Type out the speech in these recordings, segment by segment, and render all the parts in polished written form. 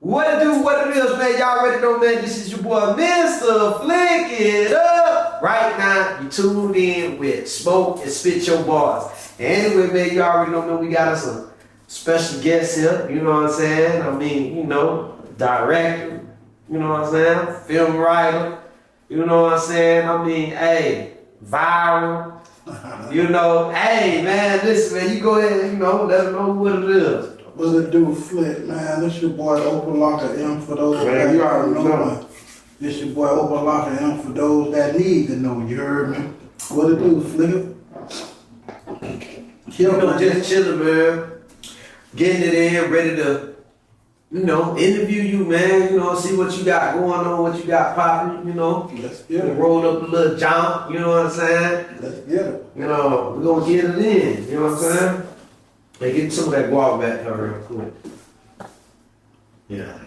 What it do, what it is, man. Y'all already know, man. This is your boy, Mr. Flick It Up. Right now, you tuned in with Smoke and Spit Your Bars. Anyway, man, you already know, man, we got us a special guest here. You know what I'm saying? I mean, you know, director. You know what I'm saying? Film writer. You know what I'm saying? I mean, hey, viral. You know, hey, man, listen, man, you go ahead and, you know, let them know what it is. What's it do, Flick, man? This your boy Opa Locka M for those that you already know. This your boy Opa Locka M for those that need to know. You heard me? What it do, Flick? You know, just chilling, man. Getting it in, ready to, you know, interview you, man. You know, see what you got going on, what you got popping, you know. Let's get it. Roll up a little jump, you know what I'm saying? Let's get it. You know, we're gonna get it in, you know what I'm saying? Hey, get some of that guava back there real quick. Yeah.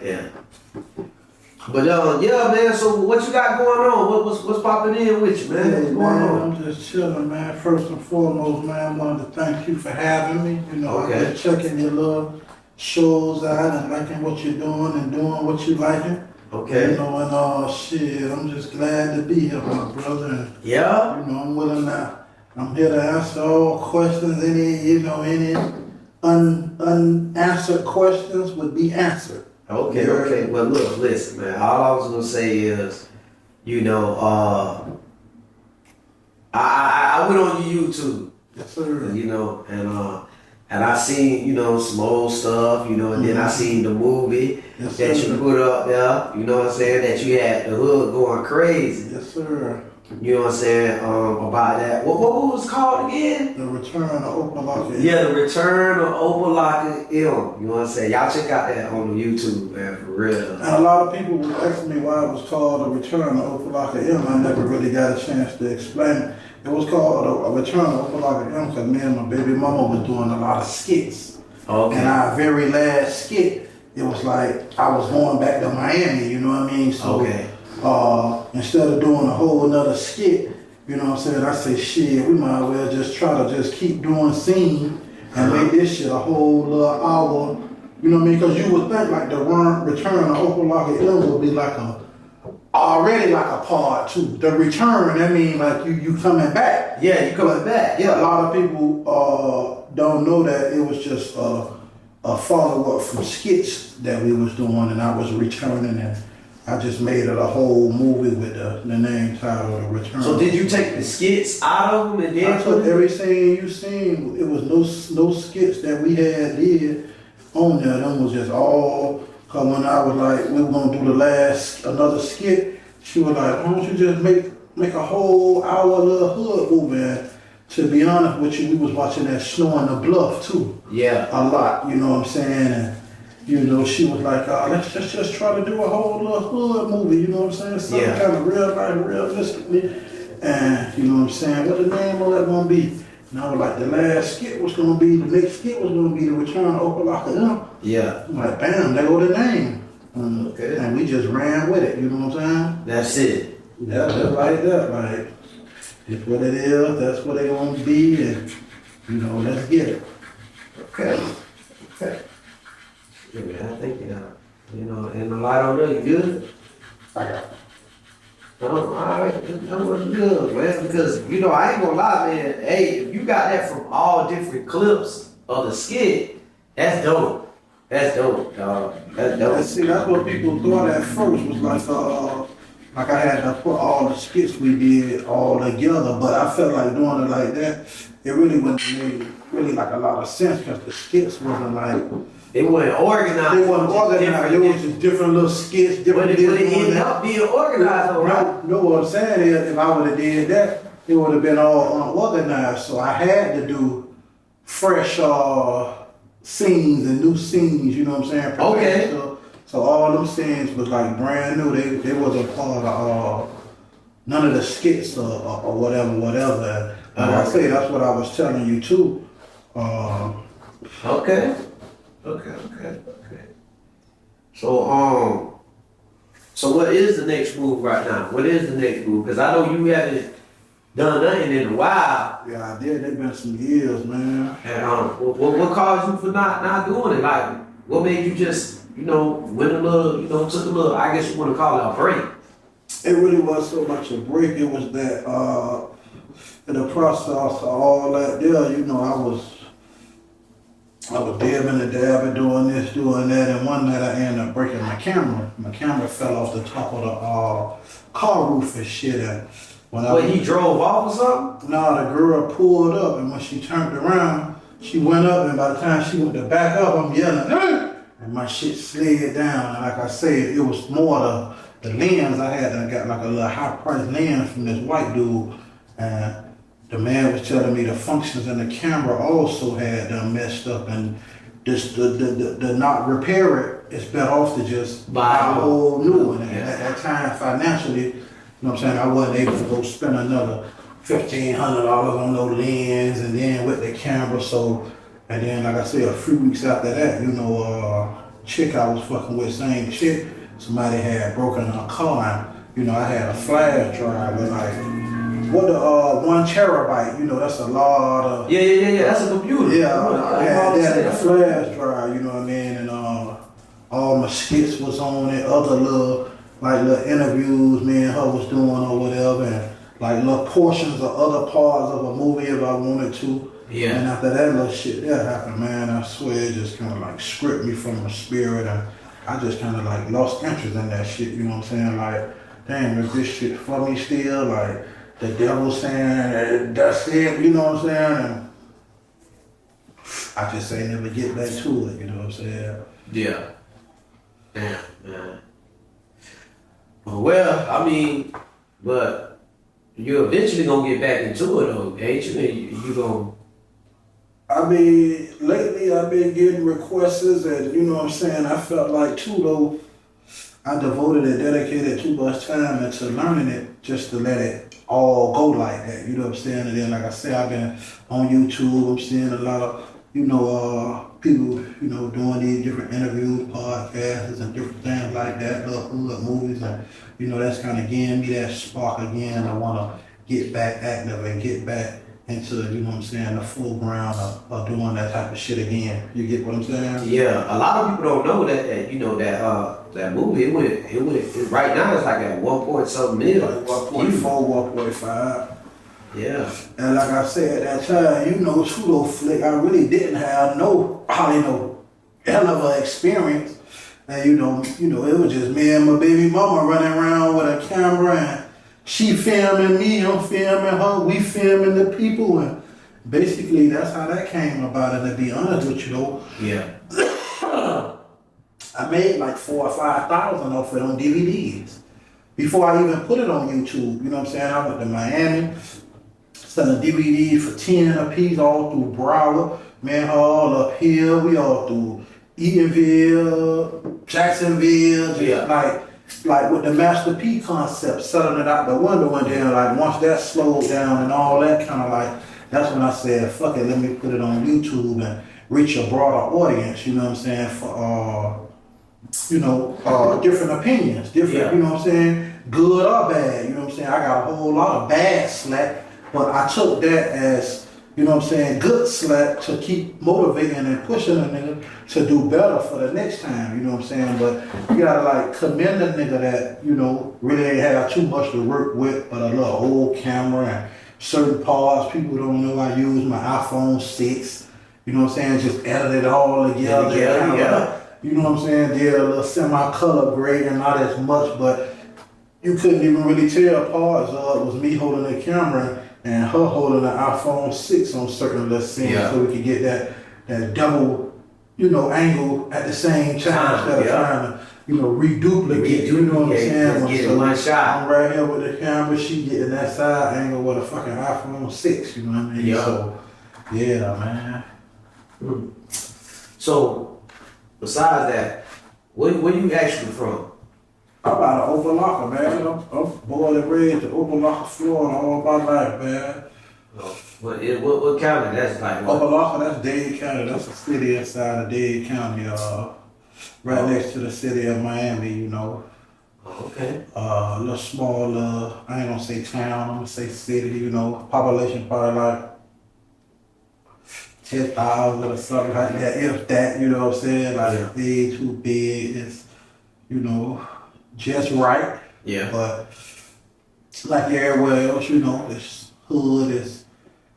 But yeah, man. So what you got going on? What's popping in with you, man? What's going on? I'm just chilling, man. First and foremost, man, I wanted to thank you for having me. You know, Okay. I'm just checking your little shows out and liking what you're doing and doing what you liking. Okay. You know, and shit, I'm just glad to be here, my brother. And, Yeah. you know, I'm willing to. I'm here to answer all questions. Any unanswered questions would be answered. Okay. Well, look, listen, man. All I was gonna say is, you know, I went on your YouTube. Yes, sir. You know, and I seen, you know, some old stuff, you know, and then I seen the movie Yes, that sir. you put up there. You know what I'm saying? That you had the hood going crazy. Yes, sir. You know what I'm saying? About that. What was it called again? The return of Opa Locka. Yeah, the return of Opa-Locka M. You know what I'm saying? Y'all check out that on the YouTube, man, for real. And a lot of people were asking me why it was called the return of Opa Locka M. I never really got a chance to explain it. It was called a return of Opa Locka M because me and my baby mama was doing a lot of skits. Okay. And our very last skit, it was like I was going back to Miami, you know what I mean? So Okay. instead of doing a whole another skit, you know what I'm saying, I say, shit, we might as well just try to just keep doing scene and make this shit a whole little hour, you know what I mean? Because you would think like the return of Opa Locka M would be like already like a part two. The return, I mean like you coming back. Yeah, you coming back. A Yeah. lot of people don't know that it was just a follow-up from skits that we was doing and I was returning and I just made it a whole movie with the name title, The Return. So did you take the skits out of them and then I took every scene you seen. It was no skits that we had did on there. Them was just all, cause when I was like, we were gonna do another skit, she was like, why don't you just make a whole hour little hood movie? And to be honest with you, we was watching that Snow in the Bluff too. Yeah. A lot, you know what I'm saying? And, you know, she was like, let's just try to do a whole little hood movie, you know what I'm saying? Something kind of real life, realistically. And, you know what I'm saying? What the name of that gonna be? And I was like, the next skit was gonna be The Return of Opa Locka M. Yeah. I'm like, bam, there go the name. Okay. And we just ran with it, you know what I'm saying? That's it. Yeah, just like that, like, it's what it is, that's what they gonna be, and, you know, let's get it. Okay. Yeah, man, I think, you know, and the light on there, you good? I got it. All right, that was good, man, because, you know, I ain't gonna lie, man, hey, if you got that from all different clips of the skit, that's dope. That's dope, dog. That's dope. And see, that's what people thought at first was like I had to put all the skits we did all together, but I felt like doing it like that, it really wouldn't make really like a lot of sense because the skits wasn't like, It wasn't organized. they wasn't organized, it was just different little skits, But different it ended up being organized, though, right? No, what I'm saying is, if I would have did that, it would have been all unorganized, so I had to do fresh scenes and new scenes, you know what I'm saying? Okay. So all them scenes was like brand new. They wasn't part of none of the skits or whatever. Like I say, that's what I was telling you too. Okay. So what is the next move right now? What is the next move? Because I know you haven't done nothing in a while. Yeah, I did. They've been some years, man. And what caused you for not doing it? Like, what made you just went a little, took a little, I guess you want to call it a break? It really was so much a break. It was that in the process of all that there, I was dabbing and dabbing, doing this, doing that, and one night I ended up breaking my camera. My camera fell off the top of the car roof and shit. And when he drove off or something? No, the girl pulled up, and when she turned around, she went up, and by the time she went to back up, I'm yelling, "Hey!" And my shit slid down. And like I said, it was more the lens I had. I got like a little high-priced lens from this white dude, and the man was telling me the functions in the camera also had done messed up, and just the not repair it, it's better off to just buy a whole new one. And at that time, financially, you know what I'm saying, I wasn't able to go spend another $1,500 on no lens, and then with the camera. So, and then like I said, a few weeks after that, chick I was fucking with, same chick, somebody had broken her car. And, I had a flash drive, and like. What the 1 terabyte, that's a lot of. Yeah, that's a computer. Yeah, I had that in a flash drive, you know what I mean? And all my skits was on it, other little interviews me and her was doing or whatever, and like little portions of other parts of a movie if I wanted to. Yeah. And after that little shit that happened, man, I swear it just kind of like stripped me from the spirit, and I just kind of like lost interest in that shit, you know what I'm saying? Like, damn, is this shit for me still? Like, the devil saying that's it, you know what I'm saying? And I just say never get back to it, you know what I'm saying? Yeah. Damn, man. Well, I mean, but you're eventually gonna get back into it though, ain't you? You gonna... I mean, lately I've been getting requests, and you know what I'm saying, I felt like too though, I devoted and dedicated too much time into learning it just to let it all go like that, you know what I'm saying? And then like I said, I've been on YouTube, I'm seeing a lot of, people, doing these different interviews, podcasts and different things like that, little movies, and that's kind of giving me that spark again. I want to get back active and get back into, the full ground of doing that type of shit again. You get what I'm saying? Yeah, a lot of people don't know that, that movie, it right now it's like at 1.something million. Like 1.4, 1.5. Yeah. And like I said at that time, pseudo flick, I really didn't have hell of an experience. And it was just me and my baby mama running around with a camera, and she filming me, I'm filming her, we filming the people, and basically that's how that came about. And to be honest with you though, yeah. I made like 4,000 or 5,000 off it on DVDs before I even put it on YouTube. You know what I'm saying? I went to Miami, selling DVDs for 10 a piece all through Broward, man, all up here. We all through Eatonville, Jacksonville, just like with the Master P concept, selling it out the window, and then like once that slowed down and all that kind of like, that's when I said, fuck it, let me put it on YouTube and reach a broader audience, you know what I'm saying, for different opinions, different, you know what I'm saying, good or bad, you know what I'm saying. I got a whole lot of bad slack, but I took that as, you know what I'm saying, good slack to keep motivating and pushing a nigga to do better for the next time, you know what I'm saying. But you gotta like commend a nigga that, really ain't have too much to work with, but a little old camera and certain parts people don't know. I use my iPhone 6, you know what I'm saying, just edit it all together. Yeah. You know what I'm saying, did a little semi-color grading, not as much, but you couldn't even really tell parts of it was me holding the camera and her holding the iPhone 6 on certain little scenes, so we could get that double, angle at the same time instead of trying to, reduplicate, you know what I'm saying? Just get one shot. I'm right here with the camera, she getting that side angle with a fucking iPhone 6, you know what I mean? Yeah. So, yeah, man. So, besides that, where you actually from? I'm out of Opa-Locka, man. I'm born and raised in Opa-Locka, Florida, all my life, man. What county? That's like what? Opa-Locka, that's Dade County. That's a city inside of Dade County, right next to the city of Miami, Okay. A little small, I ain't gonna say town, I'm gonna say city, population probably like 10,000 or something like that. If that, you know what I'm saying? Like Yeah. big, too big. It's, you know, just right. Yeah. But like everywhere else, you know, it's hood, it's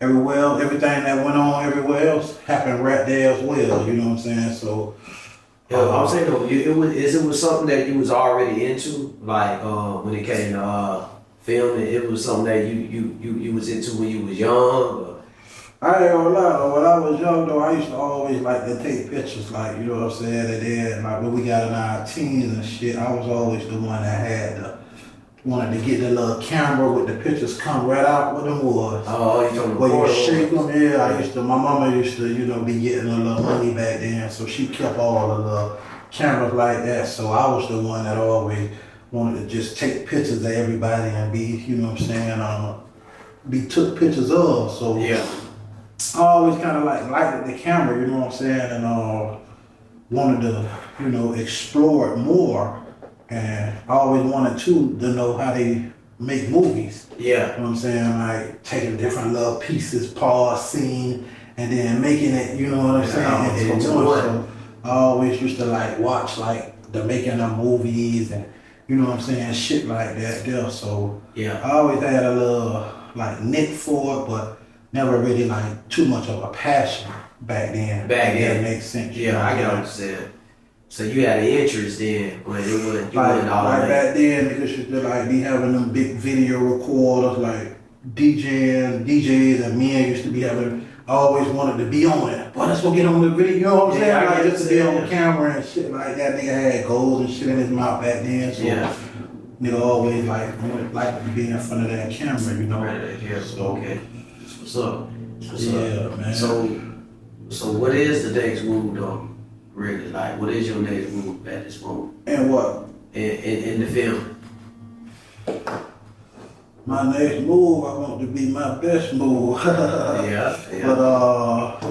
everywhere else, everything that went on everywhere else happened right there as well, you know what I'm saying? So Yeah, I'm saying though, it was something that you was already into, like when it came to filming. It was something that you was into when you was young. Or? I ain't gonna lie though, when I was young though, I used to always like to take pictures, like, you know what I'm saying, and then like when we got in our teens and shit, I was always the one that wanted to get the little camera with the pictures come right out with them was. Oh, you told me. Where you shake them, yeah, my mama used to, you know, be getting a little money back then, so she kept all the little cameras like that, so I was the one that always wanted to just take pictures of everybody and be, you know what I'm saying, be took pictures of, so yeah. I always kind of like liked the camera, you know what I'm saying, and wanted to, you know, explore it more, and I always wanted to know how they make movies. Yeah. You know what I'm saying? Like taking different little pieces, pause, scene, and then making it, you know what I'm saying, into one. So I always used to like watch like the making of movies and, you know what I'm saying, shit like that there. So yeah, I always had a little like nick for it, but never really like too much of a passion back then. That makes sense. Yeah, I get what you're saying. So you had an interest then when it wasn't you like, wasn't all like that. back then, niggas used to like be having them big video recorders, like DJs and men used to be having. I always wanted to be on it. Boy, let's go get on the video. You know what I'm saying? Like just to be on camera and shit like that. Nigga had goals and shit in his mouth back then. So nigga always like to be in front of that camera, you know. Right, yeah. So okay. What's up? Man. So what is the next move though? Really, like, what is your next move at this moment? And what? In the film. My next move, I want to be my best move. yeah. But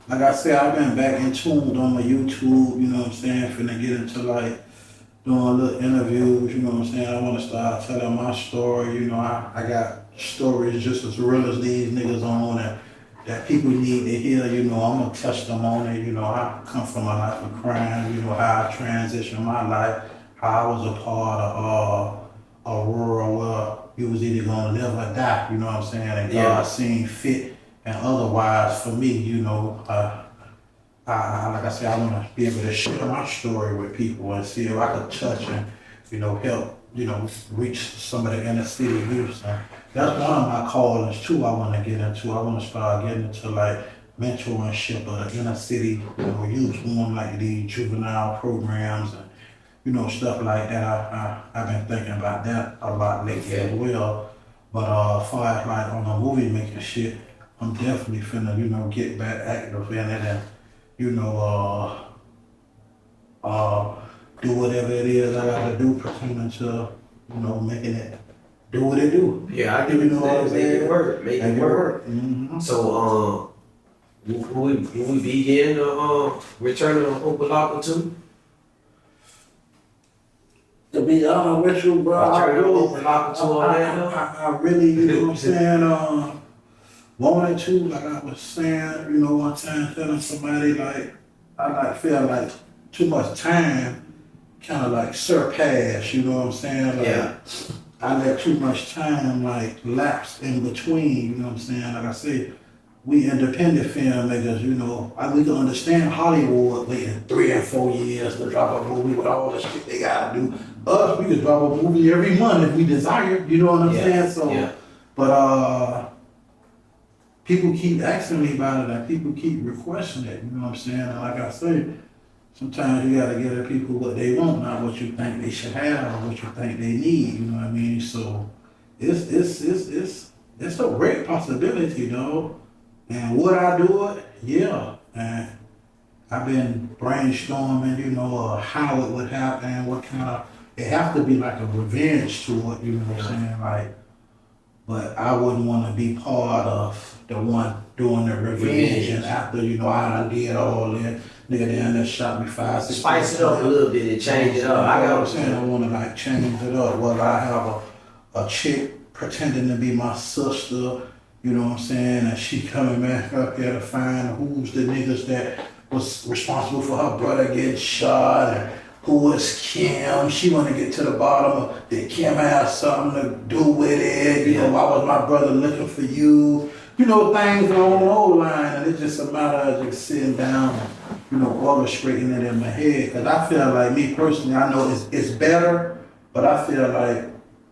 like I said, I've been back in tune on my YouTube, you know what I'm saying? Finna get into like doing little interviews, you know what I'm saying? I want to start telling my story, you know, I got stories just as real as these niggas on and that people need to hear, you know, I'm gonna touch them on it, you know, I come from a life of crime, you know, how I transitioned my life, how I was a part of a rural where you was either gonna live or die, you know what I'm saying, and God seen fit and otherwise for me, you know, I like I said, I wanna be able to share my story with people and see if I could touch and, you know, help, you know, reach some of the inner city youth. That's one of my callings too I want to get into. I want to start getting into like mentorship of the inner city, you know, youth, doing like these juvenile programs and, you know, stuff like that. I've been thinking about that a lot lately as well. But as far as like on the movie making shit, I'm definitely finna, you know, get back active in it and, you know, do whatever it is I gotta do pertaining to, you know, making it do what it do. Yeah, I give you know what I'm saying. Make it work. Make it work. Mm-hmm. So, will we begin returning to Opa-Locka too? To be honest with you, bro, I really, you know what I'm saying, wanted to, like I was saying, you know, one time telling somebody like, I like feel like too much time kind of like surpassed, you know what I'm saying? Like, I let too much time like lapse in between, you know what I'm saying? Like I said, we independent filmmakers, you know, we can understand Hollywood waiting 3 and 4 years to drop a movie with all the shit they gotta do. Us, we could drop a movie every month if we desire, you know what I'm saying? So, but people keep asking me about it and people keep requesting it, you know what I'm saying? And like I said, sometimes you gotta give the people what they want, not what you think they should have or what you think they need, you know what I mean? So it's a great possibility though. And would I do it? Yeah. And I've been brainstorming, you know, how it would happen, what kind of, it have to be like a revenge to it, you know what I'm saying? Like, but I wouldn't want to be part of the one doing the revenge. And after, you know, I done did all that, nigga down there shot me 5, 6 Spice it up a little bit and change it up. I got what I'm saying. I want to like change it up. Whether I have a chick pretending to be my sister, You know what I'm saying? And she coming back up there to find who's the niggas that was responsible for her brother getting shot and who was Kim. She want to get to the bottom of, did Kim have something to do with it? You know, why was my brother looking for you? You know, things along those lines, and it's just a matter of just sitting down and, you know, orchestrating it in my head. Cause I feel like, me personally, I know it's better, but I feel like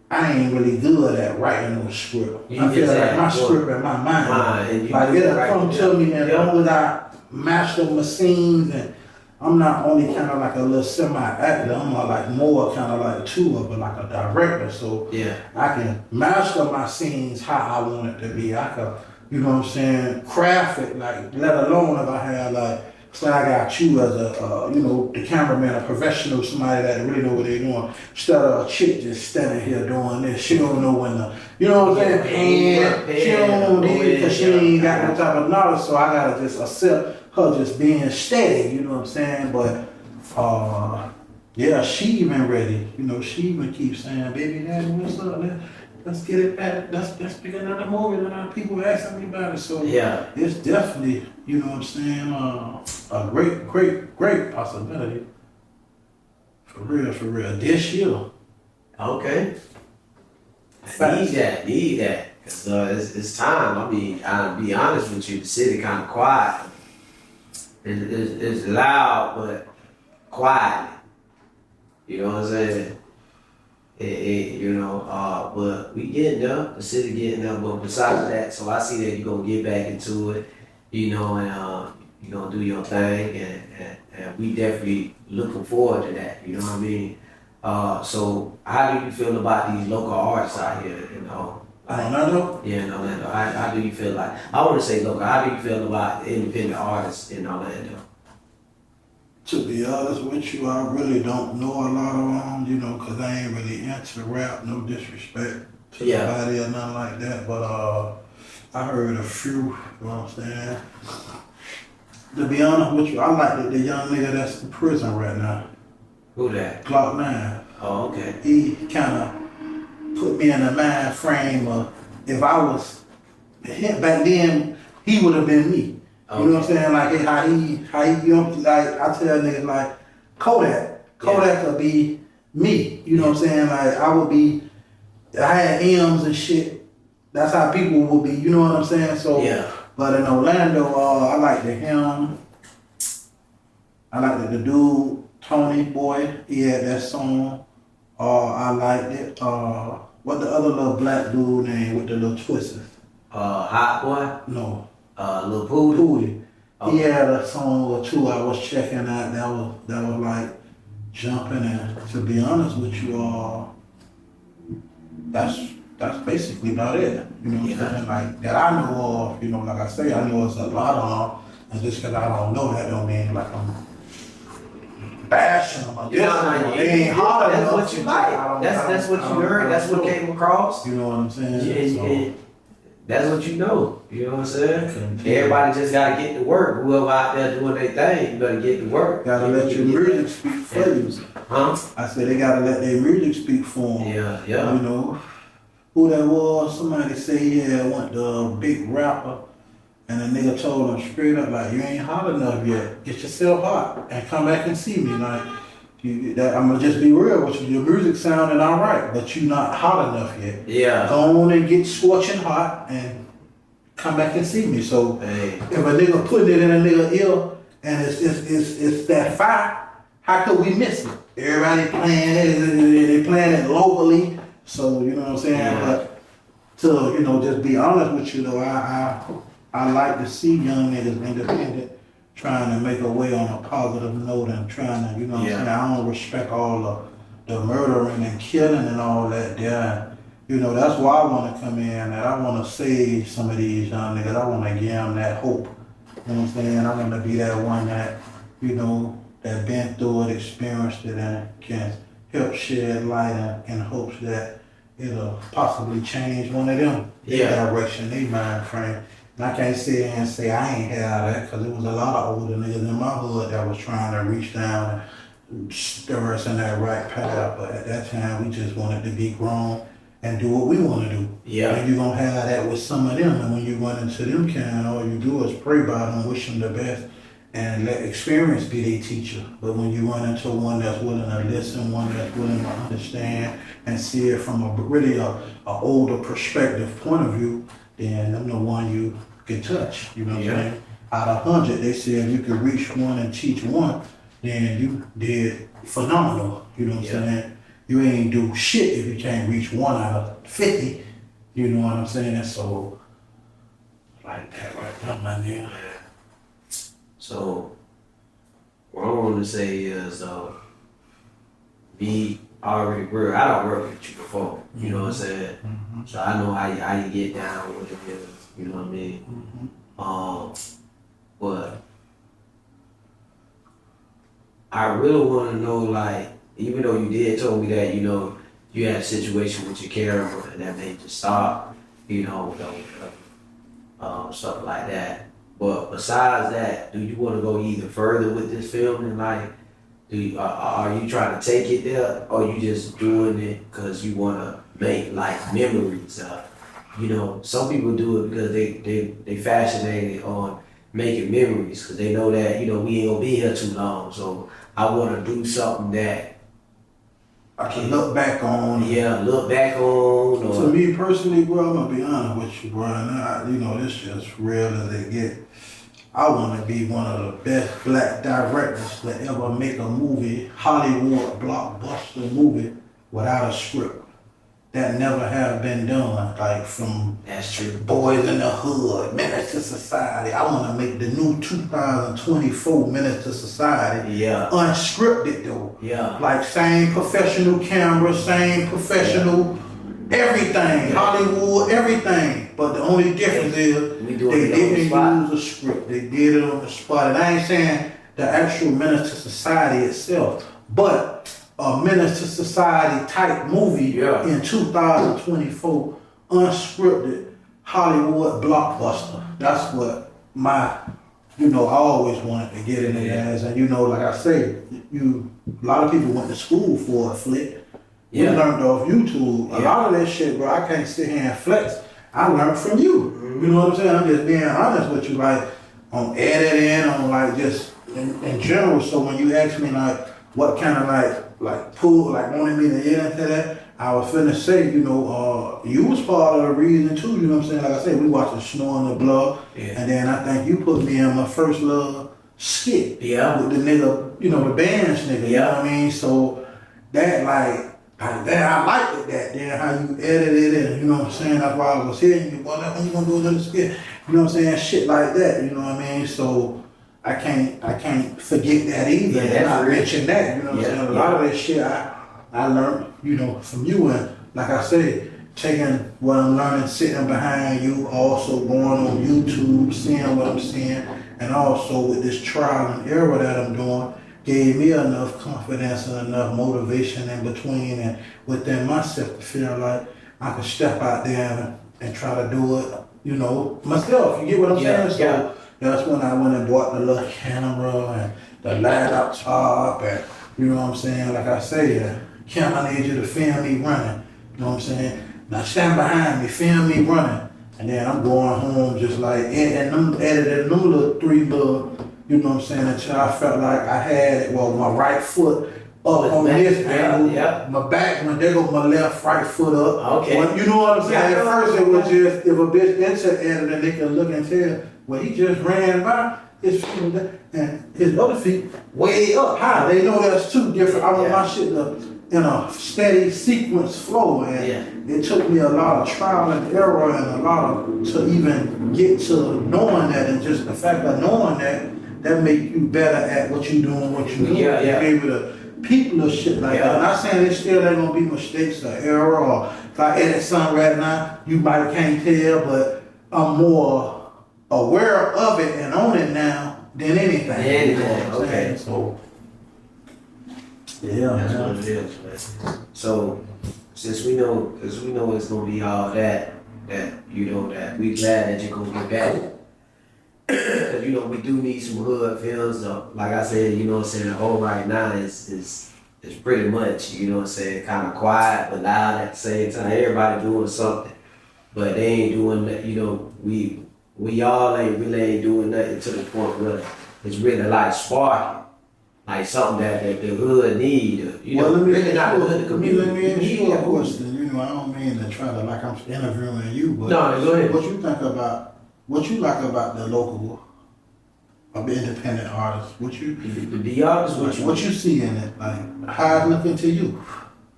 I ain't really good at writing no script. I feel like my script in my mind, like it'll come to me, and as long as I master my scenes, and I'm not only kind of like a little semi-actor, I'm like more kind of like two of it, like a director. So I can master my scenes how I want it to be. I can, you know what I'm saying, craft it, like, let alone if I have like, so I got you as a, you know, the cameraman, a professional, somebody that really know what they're doing. Instead of a chick just standing here doing this, she don't know when the, you know what I'm saying, she don't know it because she ain't got no type of knowledge, so I gotta just accept her just being steady, you know what I'm saying, but, yeah, she even ready, you know, she even keeps saying, baby, daddy, what's up, let's get it back. Let's pick another movie that people asking me about it. So it's definitely, you know what I'm saying, a great possibility. For real. This year. Okay. Need that. Cause it's time. I mean, I'll be honest with you, the city kind of quiet. It's loud, but quiet. You know what I'm saying? You know, but we getting there, the city getting there, but besides that, so I see that you're gonna get back into it, you know, and you're gonna do your thing, and we definitely looking forward to that, you know what I mean? So how do you feel about these local artists out here, you know? Orlando? Yeah, in Orlando. How do you feel like, I wanna say local, how do you feel about independent artists in Orlando? To be honest with you, I really don't know a lot of them, you know, because I ain't really into rap, no disrespect to nobody or nothing like that, but I heard a few, you know what I'm saying? To be honest with you, I like the young nigga that's in prison right now. Who that? Glock 9. Oh, okay. He kind of put me in a mind frame of, if I was him back then, he would have been me. Okay. You know what I'm saying? Like how he, you know, like I tell niggas like Kodak could be me. You know what I'm saying? Like I had M's and shit. That's how people would be. You know what I'm saying? So, but in Orlando, I like him. I like the dude Tony Boy. He had that song. I liked it. What the other little black dude name with the little twists? Hot Boy? No. Lil Pootie. Okay. He had a song or two I was checking out that was like jumping, and to be honest with you, that's basically about it. You know what I'm saying? Like that I know of, you know, like I say, I know it's a lot of them, and just because I don't know that don't mean like I'm bashing them. They ain't hard enough. That's what you like. That's what you heard. That's what came across. You know what I'm saying? That's what you know. You know what I'm saying? Everybody just gotta get to work. Whoever out there doing their thing, you better get to work. Gotta let your music speak for you. Huh? I said they gotta let their music speak for them. Yeah. You know, who that was? Somebody say, went the big rapper, and the nigga told him straight up, like, you ain't hot enough yet. Get yourself hot and come back and see me. Like, I'm gonna just be real with you. Your music sounding all right, but you not hot enough yet. Yeah. Go on and get scorching hot and come back and see me. So if a nigga putting it in a nigga ear and it's that fire, how could we miss it? Everybody playing it, they playing it locally. So you know what I'm saying. Yeah. But to just be honest with you though, I like to see young niggas independent, trying to make a way on a positive note and trying to, you know what I'm saying? I don't respect all the murdering and killing and all that there. You know, that's why I want to come in, and I want to save some of these young niggas. I want to give them that hope. You know what I'm saying? I want to be that one that, that been through it, experienced it, and can help shed light in hopes that it'll possibly change one of them direction, they mind frame. And I can't sit here and say I ain't had that, because there was a lot of older niggas in my hood that was trying to reach down and stir us in that right path. But at that time, we just wanted to be grown and do what we want to do. Yeah. And you're going to have that with some of them. And when you run into them all you do is pray about them, wish them the best, and let experience be their teacher. But when you run into one that's willing to listen, one that's willing to understand and see it from a older perspective point of view, then I'm the one you can touch. You know what I'm saying? Out of 100, they said you could reach one and teach one, then you did phenomenal. You know what I'm saying? You ain't do shit if you can't reach 1 out of 50. You know what I'm saying? So, like that right there, my nigga. So, what I want to say is, me already work. I don't work with you before. You know what I'm saying? So I know how you get down with it. You know what I mean? But I really want to know, like, even though you did tell me that, you know, you had a situation with your camera and that made you stop, you know, stuff like that. But besides that, do you want to go either further with this filming? Like, are you trying to take it there, or you just doing it because you want to make like memories? You know, some people do it because they fascinated on making memories because they know that, you know, we ain't gonna be here too long. So I want to do something that I can look back on. Yeah, look back on. Or, to me personally, bro, I'm gonna be honest with you, bro. And you know, this just real as they get. I want to be one of the best black directors to ever make a movie, Hollywood blockbuster movie, without a script. That never have been done. Like from that's true. Boys in the Hood, Menace to Society. I want to make the new 2024 Menace to Society. Yeah. Unscripted though. Yeah. Like same professional camera, same professional everything, Hollywood, everything. But the only difference is they didn't use a script. They did it on the spot. And I ain't saying the actual Menace to Society itself, but a Menace to Society type movie in 2024, unscripted Hollywood blockbuster. That's what my, you know, I always wanted to get in it as. And you know, like I say, a lot of people went to school for a flick. We learned off YouTube. A lot of that shit, bro, I can't sit here and flex. I learned from you. You know what I'm saying? I'm just being honest with you, like on editing, on like just in general. So when you ask me like what kind of like pull, like wanted me to get into that, I was finna say, you know, you was part of the reason too, you know what I'm saying? Like I said, we watched the Snow in the Blood, and then I think you put me in my first little skit with the nigga, you know, the bands nigga, you know what I mean? So that like, I liked it then how you edited it, you know what I'm saying? That's why I was hitting you, well, when you gonna do another skit? You know what I'm saying? Shit like that, you know what I mean? So I can't forget that either. And I mentioned that, you know what I'm saying? A lot of that shit I learned, you know, from you, and like I said, taking what I'm learning, sitting behind you, also going on YouTube, seeing what I'm seeing, and also with this trial and error that I'm doing, gave me enough confidence and enough motivation in between and within myself to feel like I could step out there and try to do it, you know, myself. You get what I'm saying? So that's when I went and bought the little camera and the light up top, and you know what I'm saying? Like I say, Kim, I need you to film me running. You know what I'm saying? Now stand behind me, film me running. And then I'm going home just like editing them little 3 little, you know what I'm saying, until I felt like I had it, well, my right foot up on this angle, my back, when they go my left, right foot up. Okay. When, you know what I'm saying? At first it was just, if a bitch into editing, they can look and tell, well, he just ran by his feet and his other feet way up high. They know that's 2 different. I want my shit in a steady sequence flow, and it took me a lot of trial and error and a lot of to even get to knowing that, and just the fact of knowing that make you better at what you doing, what you doing. You're able to people or shit like that. I'm not saying there still ain't gonna be mistakes or error, or if I edit something right now, you might can't tell, but I'm more aware of it and on it now than anything. You know what I'm saying? So that's what it is. So since we know it's gonna be all that you know that we glad that you're gonna get back. Cause you know we do need some hood films. Like I said, you know what I'm saying, the whole right now is it's pretty much, you know what I'm saying, kind of quiet but loud at the same time. Everybody doing something, but they ain't doing that. You know, we all ain't doing nothing to the point where it's really like sparking, like something that the hood need. You know, really not the hood, the community. Let me ask you a question. You know, I don't mean to try to like I'm interviewing you, but No, go ahead. what you think about what you like about the local of independent artists? What you To be honest with you, what you see in it? Like how it looking to you?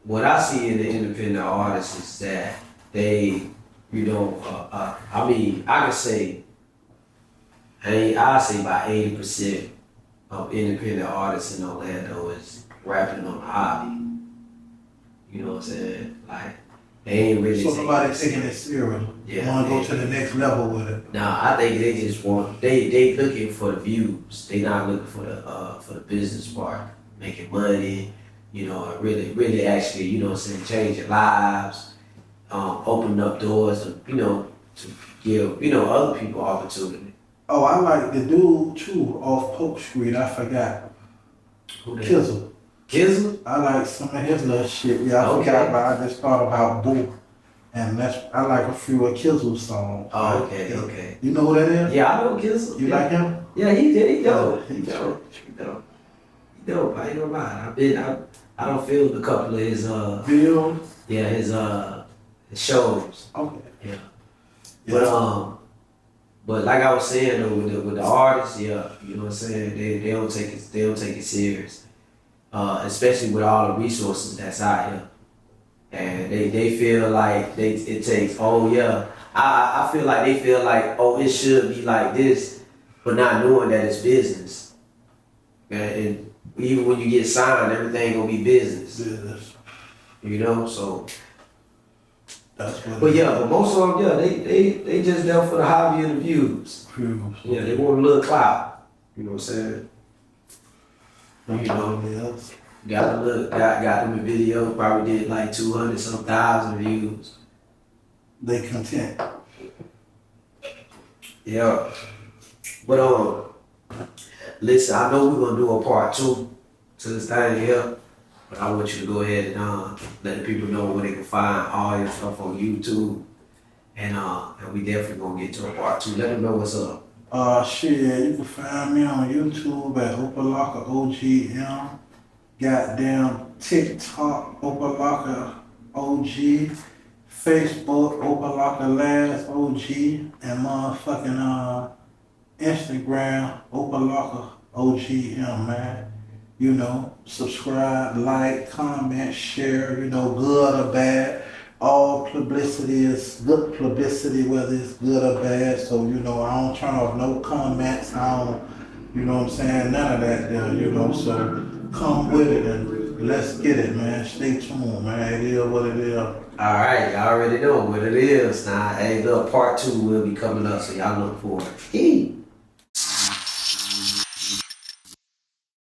what I see in the independent artists is that they, you know, I mean, I can say, I say about 80% of independent artists in Orlando is rapping on the hobby. You know what I'm saying? Like, they ain't really So nobody taking it serious. Yeah, Want to go to the next level with it. Nah, I think they just want, they looking for the views. They not looking for the business part, making money, you know, and really actually, you know what I'm saying, changing lives, opening up doors, you know, to give, you know, other people opportunity. Oh, I like the dude too off Polk Street. I forgot. Who that? Kizzle. Kizzle? I like some of his little shit. Yeah, I Okay. forgot, but I just thought about Boo. And I like a few of Kizzle's songs. Oh, okay, okay. You know who that is? Yeah, I know Kizzle. You yeah. like him? Yeah, he did. He dope. Yeah, He he dope. He dope. He dope. I ain't gonna lie. I don't feel a couple of his Bill? yeah, his shows. Okay. Yeah. Yeah. But like I was saying though, with the artists, yeah, you know what I'm saying, they don't take it serious. Especially with all the resources that's out here. And they feel like it takes, oh yeah. I feel like they feel like, oh, it should be like this, but not knowing that it's business. And even when you get signed, everything gonna be business. Business. You know, so. That's what But yeah, but most of them, yeah, they just there for the hobby and the views. Yeah, they want a little clout. You know what I'm saying? You know, got them a video, probably did like 200-some thousand views. They content. Yeah. But listen, I know we're gonna do a part 2 to this thing here. But I want you to go ahead and let the people know where they can find all your stuff on YouTube. And we definitely gonna get to a part 2. Let them know what's up. Shit, you can find me on YouTube at Opa-Locka OG M. Goddamn TikTok, Opa-Locka OG. Facebook, Opa-Locka Last Og. And motherfucking Instagram, Opa-Locka OG M, man. You know, subscribe, like, comment, share, you know, good or bad. All publicity is good publicity, whether it's good or bad. So, you know, I don't turn off no comments. I don't, you know what I'm saying, none of that there, you know. So come with it and let's get it, man. Stay tuned, man. It is what it is. All right, y'all already know what it is. Now, hey, look, part 2 will be coming up, so y'all look for it.